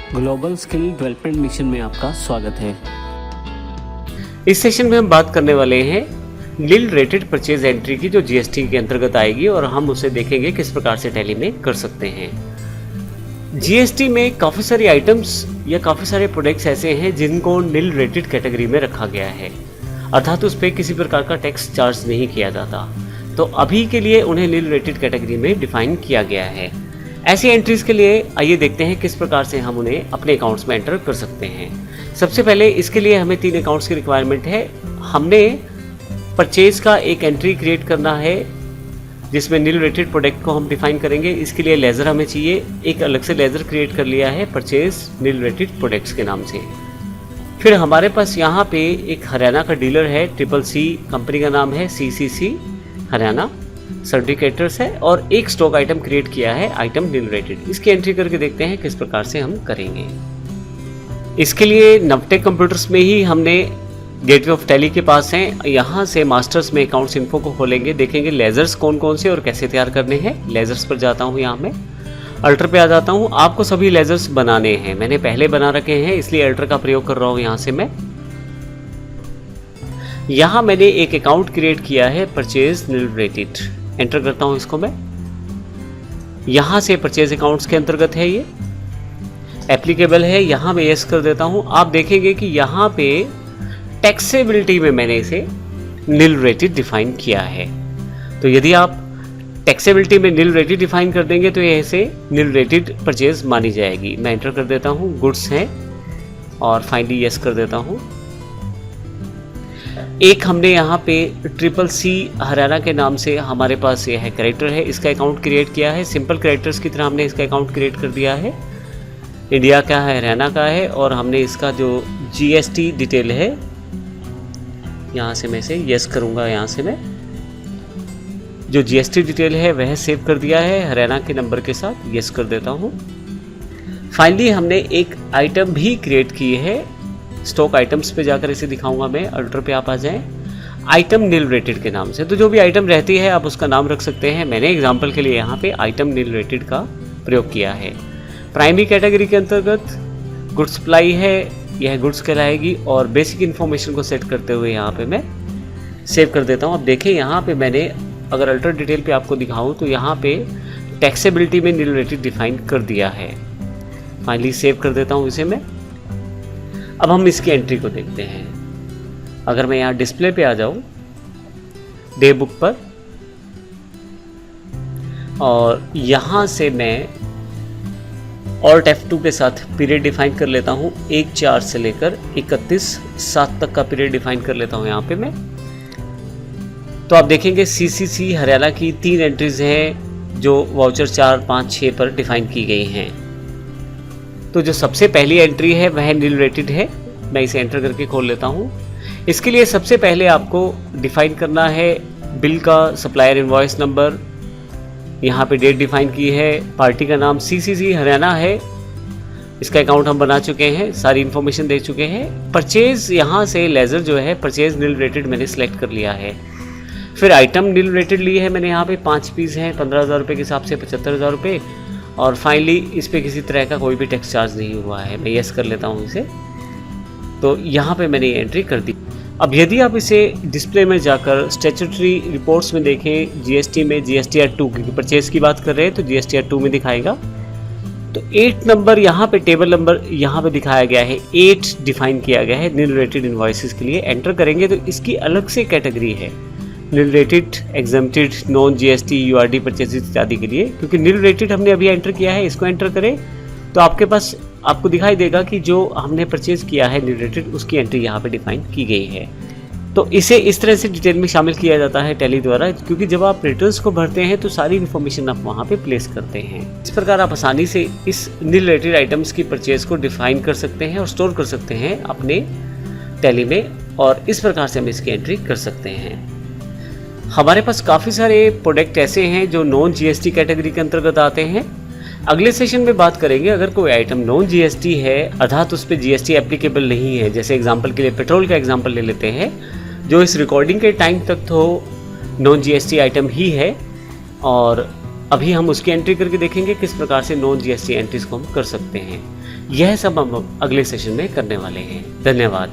Global skill development mission में आपका स्वागत है। इस सेशन में हम बात करने वाले हैं नील रेटेड परचेज एंट्री की, जो जीएसटी के अंतर्गत आएगी और हम उसे देखेंगे किस प्रकार से टैली में कर सकते हैं। जीएसटी में काफ़ी सारी आइटम्स या काफ़ी सारे प्रोडक्ट्स ऐसे हैं जिनको नील रेटेड कैटेगरी में रखा गया है, अर्थात उस पर किसी प्रकार का टैक्स चार्ज नहीं किया जाता। तो अभी के लिए उन्हें नील रेटेड कैटेगरी में डिफाइन किया गया है। ऐसी एंट्रीज के लिए आइए देखते हैं किस प्रकार से हम उन्हें अपने अकाउंट्स में एंटर कर सकते हैं। सबसे पहले इसके लिए हमें 3 अकाउंट्स की रिक्वायरमेंट है। हमने परचेज का एक एंट्री क्रिएट करना है जिसमें नील रेटेड प्रोडक्ट को हम डिफाइन करेंगे। इसके लिए लेज़र हमें चाहिए, एक अलग से लेज़र क्रिएट कर लिया है परचेज नील रेटेड प्रोडक्ट्स के नाम से। फिर हमारे पास यहाँ पे एक हरियाणा का डीलर है, CCC कंपनी का नाम है, CCC हरियाणा सर्टिफिकेटर्स है, और एक स्टॉक आइटम क्रिएट किया है आइटम नील रेटेड। इसकी एंट्री करके देखते हैं किस प्रकार से हम करेंगे। इसके लिए नवटेक कंप्यूटर्स में ही हमने गेटवे ऑफ टैली के पास हैं, यहाँ से मास्टर्स में अकाउंट्स इन्फो को खोलेंगे, देखेंगे लेजर्स कौन कौन से और कैसे तैयार करने हैं। लेजर्स पर जाता हूँ, यहाँ मैं अल्टर पे आ जाता हूँ। आपको सभी लेजर्स बनाने हैं, मैंने पहले बना रखे हैं इसलिए अल्टर का प्रयोग कर रहा हूँ। यहाँ से मैं यहाँ मैंने एक अकाउंट क्रिएट किया है परचेज नील रेटेड, एंटर करता हूँ इसको मैं। यहाँ से परचेज अकाउंट्स के अंतर्गत है, ये एप्लीकेबल है, यहाँ मैं यस कर देता हूँ। आप देखेंगे कि यहाँ पे टैक्सेबिलिटी में मैंने इसे नील रेटेड डिफाइन किया है। तो यदि आप टैक्सेबिलिटी में नील रेटेड डिफाइन कर देंगे तो ये ऐसे नील रेटेड परचेज मानी जाएगी। मैं एंटर कर देता हूँ, गुड्स हैं, और फाइनली यस कर देता हूँ। एक हमने यहाँ पे CCC हरियाणा के नाम से हमारे पास ये है कैरेक्टर है, इसका अकाउंट क्रिएट किया है। सिंपल कैरेक्टर्स की तरह हमने इसका अकाउंट क्रिएट कर दिया है। इंडिया का है, हरियाणा का है, और हमने इसका जो GST डिटेल है, यहाँ से मैं इसे यस करूँगा। यहाँ से मैं जो GST डिटेल है वह सेव कर दिया है हरियाणा के नंबर के साथ, यस कर देता हूँ। फाइनली हमने एक आइटम भी क्रिएट की है, स्टॉक आइटम्स पे जाकर इसे दिखाऊंगा मैं। अल्टर पे आप आ जाएं, आइटम नील रेटेड के नाम से। तो जो भी आइटम रहती है आप उसका नाम रख सकते हैं। मैंने एग्जांपल के लिए यहाँ पे आइटम नील रेटेड का प्रयोग किया है। प्राइमरी कैटेगरी के अंतर्गत गुड्स सप्लाई है, यह गुड्स कहलाएगी, और बेसिक इन्फॉर्मेशन को सेट करते हुए यहाँ पे मैं सेव कर देता हूँ। अब देखें यहाँ पे मैंने अगर अल्टर डिटेल पे आपको दिखाऊँ तो यहाँ पे टैक्सेबिलिटी में नील रेटेड डिफाइन कर दिया है। फाइनली सेव कर देता हूँ इसे मैं। अब हम इसकी एंट्री को देखते हैं। अगर मैं यहाँ डिस्प्ले पे आ जाऊँ डे बुक पर, और यहाँ से मैं Alt F2 के साथ पीरियड डिफाइन कर लेता हूँ। 1/4 से लेकर 31/7 तक का पीरियड डिफाइन कर लेता हूँ यहाँ पे मैं। तो आप देखेंगे CCC हरियाणा की 3 एंट्रीज हैं जो वाउचर 4, 5, 6 पर डिफाइन की गई हैं। तो जो सबसे पहली एंट्री है वह नील रेटेड है। मैं इसे एंटर करके खोल लेता हूँ। इसके लिए सबसे पहले आपको डिफाइन करना है बिल का सप्लायर इनवॉइस नंबर, यहाँ पे डेट डिफाइन की है, पार्टी का नाम CCC हरियाणा है, इसका अकाउंट हम बना चुके हैं, सारी इन्फॉर्मेशन दे चुके हैं। परचेज यहाँ से लेजर जो है परचेज नील रेटेड मैंने सेलेक्ट कर लिया है। फिर आइटम नील रेटेड ली है मैंने, यहाँ पे 5 पीस हैं, 15,000 रुपये के हिसाब से 75,000 रुपये, और फाइनली इस पर किसी तरह का कोई भी टैक्स चार्ज नहीं हुआ है। मैं यस कर लेता हूँ इसे। तो यहाँ पे मैंने ये एंट्री कर दी। अब यदि आप इसे डिस्प्ले में जाकर स्टैट्यूटरी रिपोर्ट्स में देखें, GST में GSTR 2, क्योंकि परचेज की बात कर रहे हैं तो GSTR 2 में दिखाएगा। तो 8 नंबर यहाँ पे टेबल नंबर यहाँ पे दिखाया गया है, 8 डिफाइन किया गया है नील रेटेड इन्वॉइसेस के लिए। एंटर करेंगे तो इसकी अलग से कैटेगरी है, nil rated, exempted, non GST, URD purchases इत्यादि के लिए। क्योंकि नील रेटेड हमने अभी एंटर किया है, इसको एंटर करें तो आपके पास आपको दिखाई देगा कि जो हमने परचेज किया है नील रेटेड उसकी एंट्री यहाँ पे डिफाइन की गई है। तो इसे इस तरह से डिटेल में शामिल किया जाता है टैली द्वारा, क्योंकि जब आप रिटर्न्स को भरते हैं तो सारी इन्फॉर्मेशन आप वहाँ पे प्लेस करते हैं। इस प्रकार आप आसानी से इस नील रेटेड आइटम्स की परचेज को डिफाइन कर सकते हैं और स्टोर कर सकते हैं अपने टैली में, और इस प्रकार से हम इसकी एंट्री कर सकते हैं। हमारे पास काफ़ी सारे प्रोडक्ट ऐसे हैं जो नॉन GST कैटेगरी के अंतर्गत आते हैं। अगले सेशन में बात करेंगे अगर कोई आइटम नॉन GST है, अर्थात उस पर GST एप्लीकेबल नहीं है। जैसे एग्जांपल के लिए पेट्रोल का एग्जांपल ले लेते हैं, जो इस रिकॉर्डिंग के टाइम तक तो नॉन GST आइटम ही है, और अभी हम उसकी एंट्री करके देखेंगे किस प्रकार से नॉन जीएसटी एंट्रीज को हम कर सकते हैं। यह सब हम अगले सेशन में करने वाले हैं। धन्यवाद।